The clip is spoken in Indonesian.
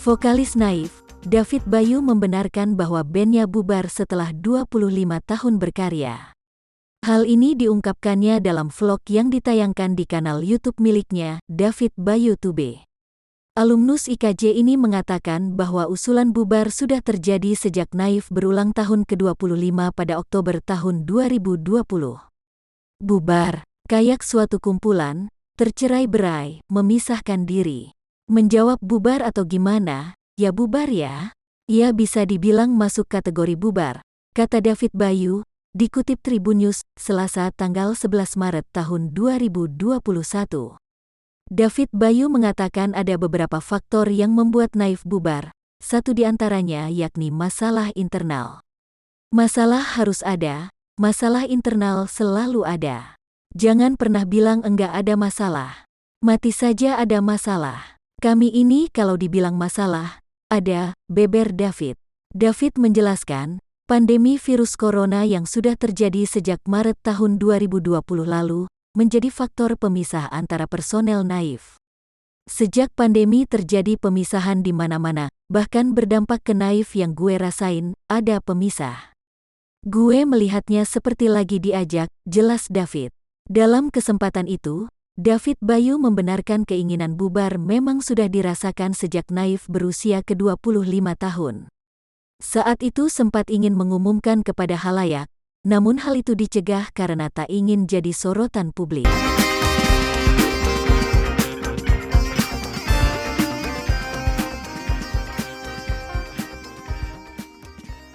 Vokalis Naif, David Bayu membenarkan bahwa bandnya bubar setelah 25 tahun berkarya. Hal ini diungkapkannya dalam vlog yang ditayangkan di kanal YouTube miliknya, David Bayu Tube. Alumnus IKJ ini mengatakan bahwa usulan bubar sudah terjadi sejak Naif berulang tahun ke-25 pada Oktober tahun 2020. Bubar, kayak suatu kumpulan, tercerai-berai, memisahkan diri. Menjawab bubar atau gimana, ya bubar ya. Ya bisa dibilang masuk kategori bubar, kata David Bayu, dikutip Tribun News, Selasa tanggal 11 Maret tahun 2021. David Bayu mengatakan ada beberapa faktor yang membuat Naif bubar, satu di antaranya yakni masalah internal. Masalah harus ada, masalah internal selalu ada. Jangan pernah bilang enggak ada masalah. Mati saja ada masalah. Kami ini kalau dibilang masalah, ada, beber David. David menjelaskan, pandemi virus corona yang sudah terjadi sejak Maret tahun 2020 lalu, menjadi faktor pemisah antara personel Naif. Sejak pandemi terjadi pemisahan di mana-mana, bahkan berdampak ke Naif yang gue rasain, ada pemisah. Gue melihatnya seperti lagi diajak, jelas David. Dalam kesempatan itu, David Bayu membenarkan keinginan bubar memang sudah dirasakan sejak Naif berusia ke-25 tahun. Saat itu sempat ingin mengumumkan kepada halayak, namun hal itu dicegah karena tak ingin jadi sorotan publik.